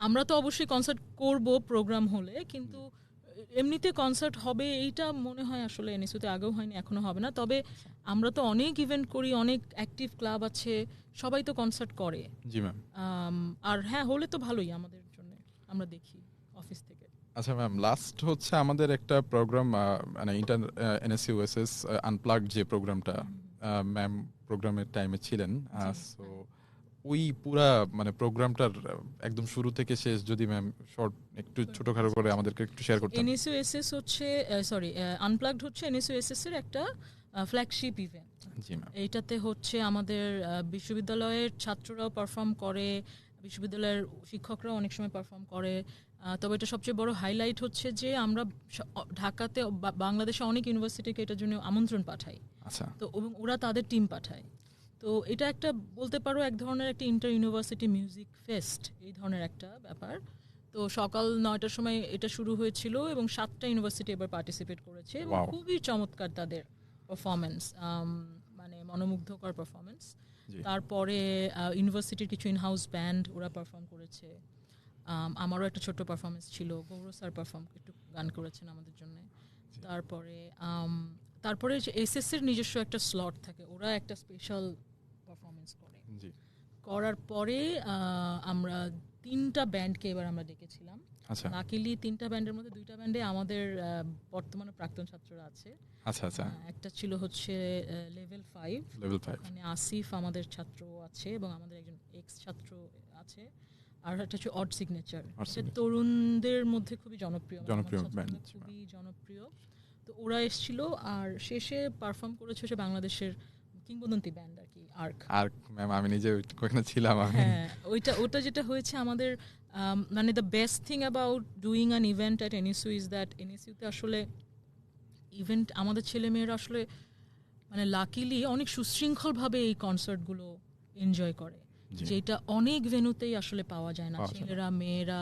আমরা তো অবশ্যই কনসার্ট করব প্রোগ্রাম হলে, কিন্তু এমনিতে কনসার্ট হবে এইটা মনে হয় আসলে এনএসইউতে আগেও হয়নি, এখনো হবে না। তবে আমরা তো অনেক ইভেন্ট করি, অনেক অ্যাক্টিভ ক্লাব আছে, সবাই তো কনসার্ট করে। জি ম্যাম। আর হ্যাঁ, হলে তো ভালোই আমাদের জন্য, আমরা দেখি অফিস থেকে। আচ্ছা ম্যাম, লাস্ট হচ্ছে আমাদের একটা প্রোগ্রাম মানে এনএসইউএসএস আনপ্লাগড যে প্রোগ্রামটা, ম্যাম প্রোগ্রামের টাইমে ছিলেন, সো ওই পুরা মানে প্রোগ্রামটার একদম শুরু থেকে শেষ যদি ম্যাম শর্ট একটু ছোটখাটো করে আমাদেরকে একটু শেয়ার করতেন। এনএসইউএসএস হচ্ছে আনপ্লাগড হচ্ছে এনএসইউএসএস এর একটা ফ্ল্যাগশিপ ইভেন্ট। জি ম্যাম। এইটাতে হচ্ছে আমাদের বিশ্ববিদ্যালয়ের ছাত্ররাও পারফর্ম করে, বিশ্ববিদ্যালয়ের শিক্ষকরাও অনেক সময় পারফর্ম করে। তবে এটা সবচেয়ে বড় হাইলাইট হচ্ছে যে আমরা ঢাকাতে বাংলাদেশে অনেক ইউনিভার্সিটিকে এটার জন্য আমন্ত্রণ পাঠাই। আচ্ছা। তো ওরা তাদের টিম পাঠায়। তো এটা একটা বলতে পারো এক ধরনের একটা ইন্টার ইউনিভার্সিটি মিউজিক ফেস্ট, এই ধরনের একটা ব্যাপার। তো সকাল 9টার সময় এটা শুরু হয়েছিল এবং 7টা ইউনিভার্সিটি এবার পার্টিসিপেট করেছে এবং খুবই চমৎকার তাদের পারফরমেন্স, মানে মনোমুগ্ধকর পারফরমেন্স। তারপরে ইউনিভার্সিটির কিছু ইনহাউস ব্যান্ড ওরা পারফর্ম করেছে, আমারও একটা ছোট্ট পারফরমেন্স ছিল, গৌরব স্যার একটু গান করেছেন আমাদের জন্য। তারপরে এসএসসির নিজস্ব একটা স্লট থাকে, ওরা একটা স্পেশাল পারফরমেন্স করে। করার পরে আমরা 3টা ব্যান্ডকে এবার আমরা ডেকেছিলাম। লাকিলি 3টা ব্যান্ডের মধ্যে 2টা ব্যান্ডে আমাদের বর্তমানে প্রাক্তন ছাত্ররা আছে। আচ্ছা আচ্ছা। একটা ছিল হচ্ছে লেভেল 5, মানে আসিফ আমাদের ছাত্র আছে এবং আমাদের একজন এক্স ছাত্র আছে। আর একটা হচ্ছে অড সিগনেচার, তরুণদের মধ্যে খুবই জনপ্রিয় ব্যান্ড, খুবই জনপ্রিয়। তো ওরা এসেছিল আর শেষে পারফর্ম করেছে হচ্ছে বাংলাদেশের কিংবদন্তি ব্যান্ড আর কি, আর্ক ম্যাম। আমি নিজে ওখানে ছিলাম। হ্যাঁ, ওটা যেটা হয়েছে আমাদের মানে the best thing about doing an event at NSU is that এনএসইউতে আসলে ইভেন্ট আমাদের ছেলেমেয়েরা আসলে মানে লাকিলি অনেক সুশৃঙ্খলভাবে এই কনসার্টগুলো এনজয় করে, যেটা অনেক ভেন্যুতেই আসলে পাওয়া যায় না। ছেলেরা, মেয়েরা,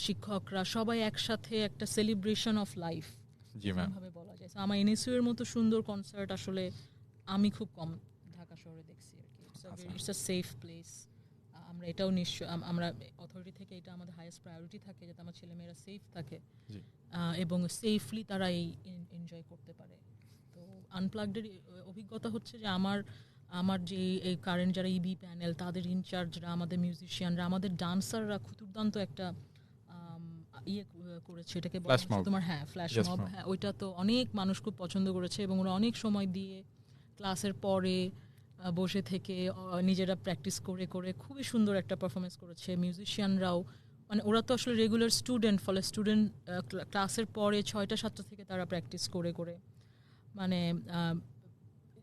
শিক্ষকরা সবাই একসাথে একটা সেলিব্রেশন অফ লাইফ ভাবে বলা যায়। আমার এনএসইউ এর মতো সুন্দর কনসার্ট আসলে আমি খুব কম ঢাকা শহরে দেখছি আর কি। It's a safe place. আমরা এটাও নিশ্চয়, আমরা অথরিটি থেকে এটা আমাদের হাইয়েস্ট প্রায়োরিটি থাকে যাতে আমার ছেলেমেয়েরা সেফ থাকে এবং সেফলি তারা এই এনজয় করতে পারে। তো আনপ্লাগডের অভিজ্ঞতা হচ্ছে যে আমার যে এই কারেন্ট যারা ইবি প্যানেল, তাদের ইনচার্জরা, আমাদের মিউজিশিয়ানরা, আমাদের ডান্সাররা দুর্দান্ত একটা ইয়ে করেছে, এটাকে তোমার ফ্ল্যাশ মব। হ্যাঁ, ওইটা তো অনেক মানুষ খুব পছন্দ করেছে এবং ওরা অনেক সময় দিয়ে ক্লাসের পরে বসে থেকে নিজেরা প্র্যাকটিস করে করে খুবই সুন্দর একটা পারফরমেন্স করেছে। মিউজিশিয়ানরাও মানে ওরা তো আসলে রেগুলার স্টুডেন্ট, ফলে স্টুডেন্ট ক্লাসের পরে 6টা 7টা থেকে তারা প্র্যাকটিস করে করে মানে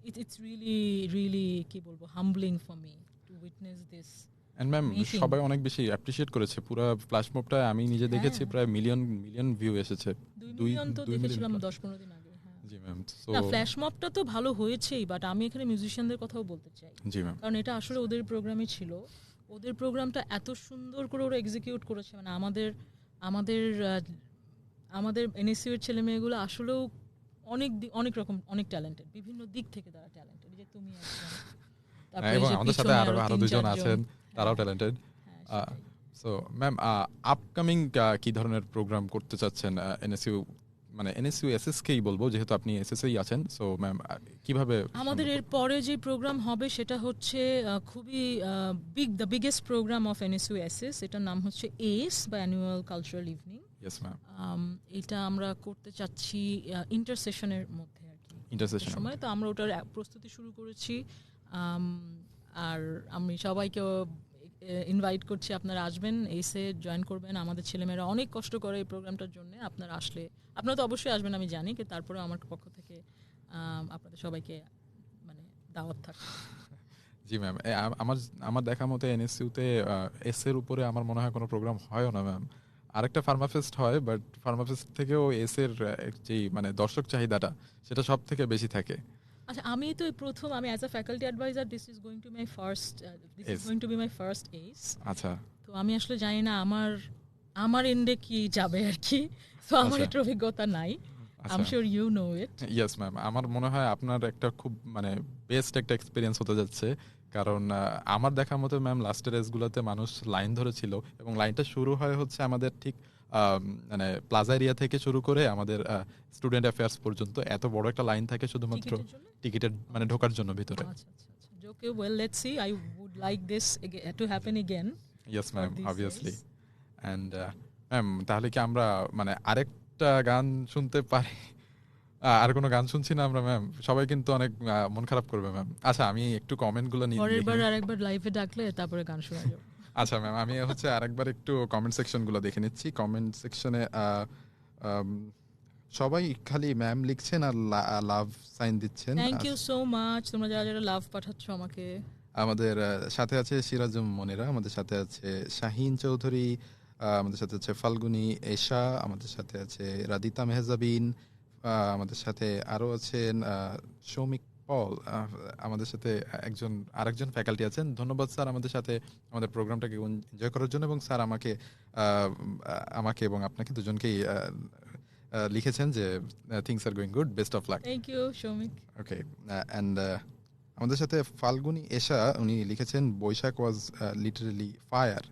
ইটস রিয়েলি রিয়েলি কি বলবো, humbling for me to witness this. And ma'am, সবাই অনেক বেশি অ্যাপ্রিশিয়েট করেছে পুরো ফ্ল্যাশ মবটা। আমি নিজে দেখেছি প্রায় মিলিয়ন ভিউ এসেছে। 2 মিলিয়ন তো দেখেছিলাম 10-15 দিন আগে। জি ম্যাম। না, ফ্ল্যাশ মবটা তো ভালো হয়েছেই, বাট আমি এখানে মিউজিশিয়ানদের কথাও বলতে চাই। জি ম্যাম। কারণ এটা আসলে ওদের প্রোগ্রামে ছিল, ওদের প্রোগ্রামটা এত সুন্দর করে ওরা এক্সিকিউট করেছে, মানে আমাদের আমাদের আমাদের এনএসইউ এর ছেলে মেয়েগুলো আসলেও অনেক রকম অনেক ট্যালেন্টেড, বিভিন্ন দিক থেকে তারা ট্যালেন্টেড, যে তুমি একজন, তারপরে এবং এই যে আমাদের সাথে পিছনে আরো আরো আরো তিন দুজন চারজন। আছেন, তারাও হ্যাঁ, ট্যালেন্টেড। হ্যাঁ, সেটাই। সো ম্যাম, আপকামিং কি ধরনের প্রোগ্রাম করতে চাচ্ছেন এনএসইউ, মানে এনএসইউ এসএস কেই বলবো যেহেতু আপনি এসএসএই আছেন। সো ম্যাম কিভাবে আমাদের এর পরে যে প্রোগ্রাম হবে সেটা হচ্ছে খুবই the biggest program of NSU SS, এটার নাম হচ্ছে এস বা annual cultural evening. Yes ma'am. এটা আমরা করতে চাচ্ছি ইন্টারসেশনের মধ্যে আর কি, ইন্টারসেশন সময় তো আমরা ওটার প্রস্তুতি শুরু করেছি। আর আমি সবাইকে ইনভাইট করছি, আপনারা আসবেন, এসে জয়েন করবেন। আমাদের ছেলেমেয়েরা অনেক কষ্ট করে এই প্রোগ্রামটার জন্য, আপনারা আসলে, আপনারা তো অবশ্যই আসবেন আমি জানি, কিন্তু তারপরে আমার পক্ষ থেকে আপনাদের সবাইকে মানে দাওয়াত থাকবে। জি ম্যাম, আমার আমার দেখা মতে এনএসইউতে এস এর উপরে আমার মনে হয় কোনো প্রোগ্রাম হয়ও না ম্যাম। আরেকটা ফার্মাফেস্ট হয়, বাট ফার্মাফেস্ট থেকেও এস এর যেই মানে দর্শক চাহিদাটা সেটা সব থেকে বেশি থাকে। আচ্ছা, আমি তো এই প্রথম, আমি as a faculty advisor, this is going to be my first S. আচ্ছা তো আমি আসলে জানি না আমার এন্ডে কি যাবে আর কি, তো আমার আচ্ছা এটার অভিজ্ঞতা নাই। আই এম আচ্ছা। Sure you know it. Yes ma'am, আমার মনে হয় আপনার একটা খুব মানে বেস্ট একটা এক্সপিরিয়েন্স হতে যাচ্ছে। কারণ আমার দেখা মতো ম্যাম লাস্টের রেসগুলোতে মানুষ লাইন ধরেছিল, এবং লাইনটা শুরু হয় হচ্ছে আমাদের ঠিক মানে প্লাজা এরিয়া থেকে শুরু করে আমাদের স্টুডেন্ট অ্যাফেয়ার্স পর্যন্ত এত বড় একটা লাইন থাকে শুধুমাত্র টিকিটের মানে ঢোকার জন্য ভিতরে। আচ্ছা আচ্ছা আচ্ছা, okay, well let's see, I would like this to happen again. Yes ma'am, obviously. And ma'am তাহলে কি আমরা মানে আরেকটা গান শুনতে পারি? আর কোনো গান শুনছি না আমরা ম্যাম, সবাই কিন্তু অনেক মন খারাপ করবে ম্যাম। আচ্ছা আমি একটু কমেন্টগুলো নিয়ে পরের বার আরেকবার লাইভে ডাকলে তারপরে গান শোনা যাবে। আচ্ছা ম্যাম, আমি হচ্ছে আরেকবার একটু কমেন্ট সেকশনগুলো দেখে নিচ্ছি। কমেন্ট সেকশনে সবাই খালি ম্যাম লিখছেন আর লাভ সাইন দিচ্ছেন। থ্যাংক ইউ সো মাচ, তোমরা যারা যারা লাভ পাঠাচ্ছ আমাকে। আমাদের সাথে আছে সিরাজুম মনিরা, আমাদের সাথে আছে শাহিন চৌধুরী, আমাদের সাথে আছে ফাল্গুনি এশা, আমাদের সাথে আছে রাদিতা মেহজাবিন, আমাদের সাথে আরও আছেন সৌমিক পল, আমাদের সাথে আরেকজন ফ্যাকাল্টি আছেন। ধন্যবাদ স্যার আমাদের সাথে আমাদের প্রোগ্রামটাকে এনজয় করার জন্য, এবং স্যার আমাকে এবং আপনাকে দুজনকেই লিখেছেন যে things are going good, best of luck. Thank you Soumik. Okay, and আমাদের সাথে ফাল্গুনি এশা, উনি লিখেছেন Baishakh was literally fire,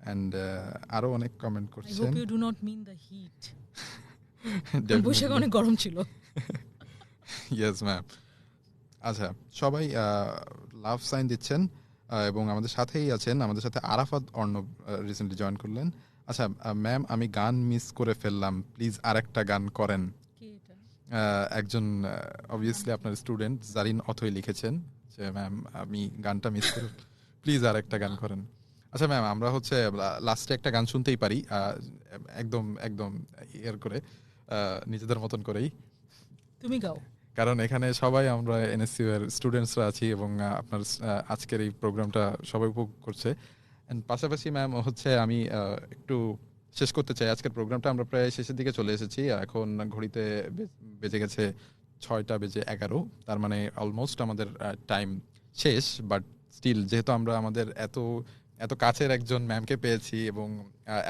and আরও অনেক কমেন্ট আই করছেন। Hope you do not mean the heat. Baishakh অনেক গরম ছিল। Yes ma'am. আচ্ছা, সবাই লাভ সাইন দিচ্ছেন, এবং আমাদের সাথেই আছেন, আমাদের সাথে আরাফাত অর্ণব রিসেন্টলি জয়েন করলেন। আচ্ছা ম্যাম, আমি গান মিস করে ফেললাম, প্লিজ আরেকটা গান করেন। কি এটা? একজন অবভিয়াসলি আপনার স্টুডেন্ট জারিন অথই লিখেছেন যে ম্যাম আমি গানটা মিস করে, প্লিজ আরেকটা গান করেন। আচ্ছা ম্যাম, আমরা হচ্ছে লাস্টে একটা গান শুনতেই পারি, একদম একদম ইয়ের করে, নিজেদের মতন করেই। তুমি গাও। কারণ এখানে সবাই আমরা এনএসইউ এর স্টুডেন্টসরা আছি, এবং আপনার আজকের এই প্রোগ্রামটা সবাই উপভোগ করছে। অ্যান্ড পাশাপাশি ম্যাম হচ্ছে আমি একটু শেষ করতে চাই আজকের প্রোগ্রামটা। আমরা প্রায় শেষের দিকে চলে এসেছি, এখন ঘড়িতে বেজে গেছে 6:11। তার মানে অলমোস্ট আমাদের টাইম শেষ। বাট স্টিল যেহেতু আমরা আমাদের এত এত কাছের একজন ম্যামকে পেয়েছি, এবং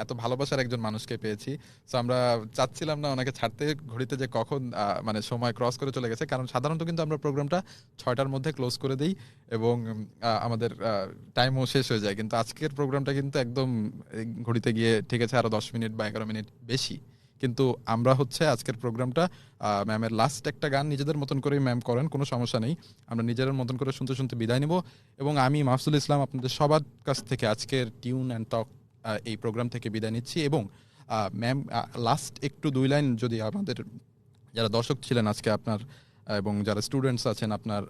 এত ভালোবাসার একজন মানুষকে পেয়েছি, সো আমরা চাচ্ছিলাম না ওনাকে ছাড়তে ঘড়িতে যে কখন মানে সময় ক্রস করে চলে গেছে। কারণ সাধারণত কিন্তু আমরা প্রোগ্রামটা 6টার মধ্যে ক্লোজ করে দিই, এবং আমাদের টাইমও শেষ হয়ে যায়। কিন্তু আজকের প্রোগ্রামটা কিন্তু একদম ঘড়িতে গিয়ে ঠিক আছে আরো 10 মিনিট বা 11 মিনিট বেশি। কিন্তু আমরা হচ্ছে আজকের প্রোগ্রামটা ম্যামের লাস্ট একটা গান নিজেদের মতন করেই ম্যাম করেন, কোনো সমস্যা নেই, আমরা নিজেদের মতন করে শুনতে শুনতে বিদায় নিব। এবং আমি মাহফুজুল ইসলাম আপনাদের সবার কাছ থেকে আজকের টিউন অ্যান্ড টক এই প্রোগ্রাম থেকে বিদায় নিচ্ছি। এবং ম্যাম লাস্ট একটু 2 লাইন যদি আমাদের যারা দর্শক ছিলেন আজকে আপনার, এবং যারা স্টুডেন্টস আছেন আপনার,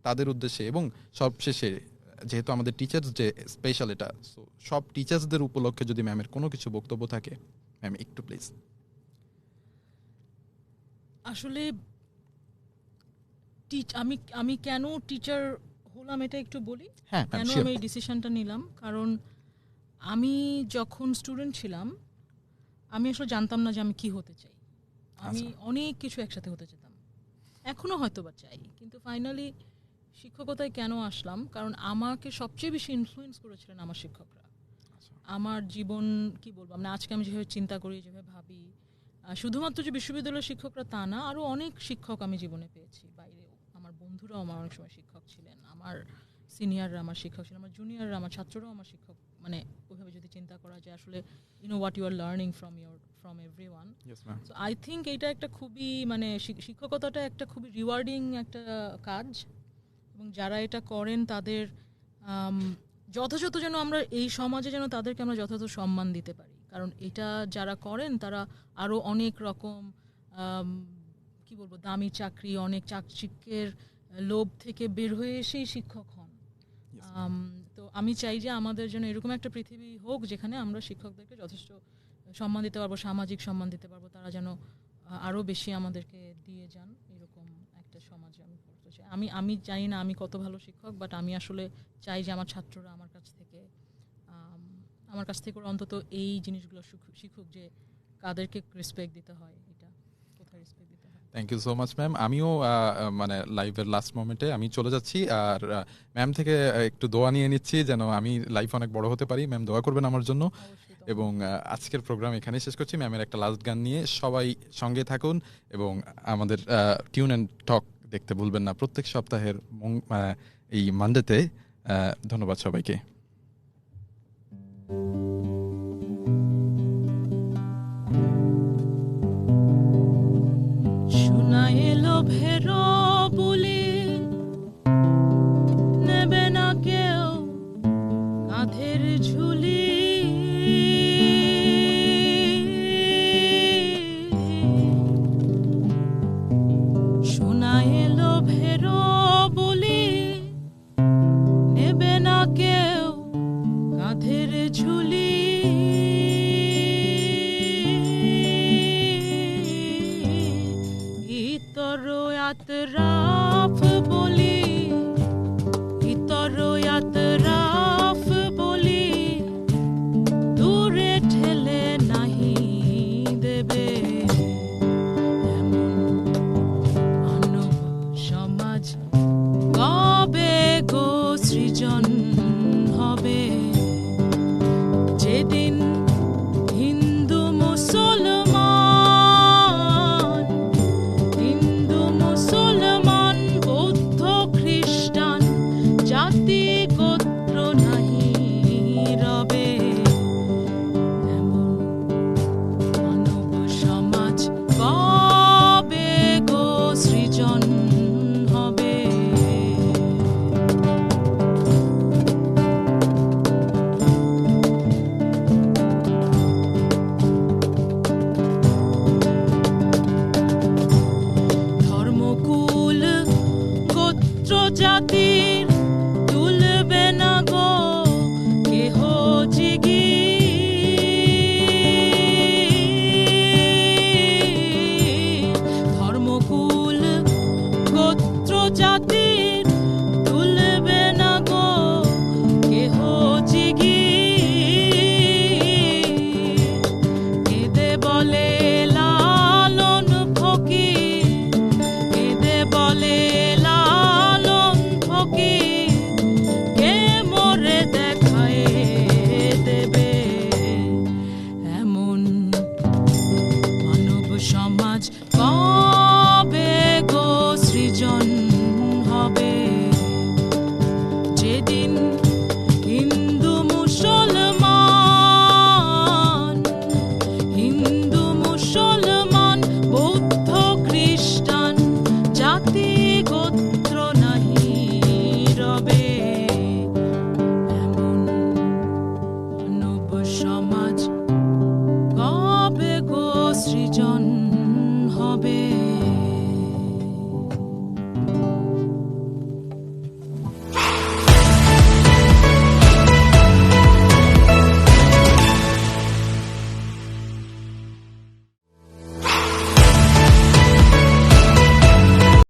তাদের উদ্দেশ্যে, এবং সবশেষে যেহেতু আমাদের টিচার্স ডে স্পেশাল এটা, সো সব টিচার্সদের উপলক্ষে যদি ম্যামের কোনো কিছু বক্তব্য থাকে ম্যাম একটু প্লিজ। আসলে আমি কেন টিচার হলাম এটা একটু বলি। হ্যাঁ কেন আমি এই ডিসিশনটা নিলাম, কারণ আমি যখন স্টুডেন্ট ছিলাম আমি আসলে জানতাম না যে আমি কি হতে চাই। আমি অনেক কিছু একসাথে হতে যেতাম, এখনো হয়তো বা চাই, কিন্তু ফাইনালি শিক্ষকতায় কেন আসলাম, কারণ আমাকে সবচেয়ে বেশি ইনফ্লুয়েন্স করেছিলেন আমার শিক্ষকরা। আমার জীবন কি বলবো, মানে আজকে আমি যেভাবে চিন্তা করি, যেভাবে ভাবি, শুধুমাত্র যে বিশ্ববিদ্যালয়ের শিক্ষকরা তা না, আরও অনেক শিক্ষক আমি জীবনে পেয়েছি বাইরেও। আমার বন্ধুরাও আমার অনেক সময় শিক্ষক ছিলেন, আমার সিনিয়ররা আমার শিক্ষক ছিলেন, আমার জুনিয়ররা, আমার ছাত্ররাও আমার শিক্ষক। মানে ওইভাবে যদি চিন্তা করা যায় আসলে what you are learning from everyone. So I think এইটা একটা খুবই মানে শিক্ষকতাটা একটা খুবই রিওয়ার্ডিং একটা কাজ, এবং যারা এটা করেন তাদের যথাযথ যেন আমরা এই সমাজে যেন তাদেরকে আমরা যথাযথ সম্মান দিতে পারি। কারণ এটা যারা করেন তারা আরও অনেক রকম কি বলবো দামি চাকরি, অনেক চাকচিক্যের লোভ থেকে বের হয়ে এসেই শিক্ষক হন। তো আমি চাই যে আমাদের যেন এরকম একটা পৃথিবী হোক যেখানে আমরা শিক্ষকদেরকে যথেষ্ট সম্মান দিতে পারবো, সামাজিক সম্মান দিতে পারবো, তারা যেন আরও বেশি আমাদেরকে দিয়ে যান, এরকম একটা সমাজে আমি করতে চাই। আমি জানি না আমি কত ভালো শিক্ষক, বাট আমি আসলে চাই যে আমার ছাত্ররা আমার কাছ থেকে অন্তত এই জিনিসগুলো শিখুক, যে কাদেরকে রেসপেক্ট দিতে হয়, এটা কোথায় রেসপেক্ট দিতে হয়। Thank you so much ma'am. আমিও মানে লাইভের লাস্ট মোমেন্টে আমি চলে যাচ্ছি, আর ম্যাম থেকে একটু দোয়া নিয়ে নিচ্ছি যেন আমি লাইফ অনেক বড় হতে পারি। ম্যাম দোয়া করবেন আমার জন্য। এবং আজকের প্রোগ্রাম এখানে শেষ করছি। ম্যামের একটা লাস্ট গান নিয়ে সবাই সঙ্গে থাকুন, এবং আমাদের টিউন অ্যান্ড টক দেখতে ভুলবেন না প্রত্যেক সপ্তাহের এই মানডেতে। ধন্যবাদ সবাইকে। শোনা এলো ভেরো বলে নেবে না কেউ কাঁধের ঝুলি, শোনা এলো ভেরো বলে নেবে না কেউ কাঁধের ঝুলি। রাফ বলি রাফ বলি দূরে ঠেলে নাহি দেবে, এমন মানব সমাজ কবে গো সৃজন হবে, যেদিন হিন্দু মুসলমান বৌদ্ধ খ্রিস্টান জাতি গোত্র নাহি রবে, এমন মানব সমাজ কবে গো সৃজন হবে। ধর্মকুল গোত্র জাতি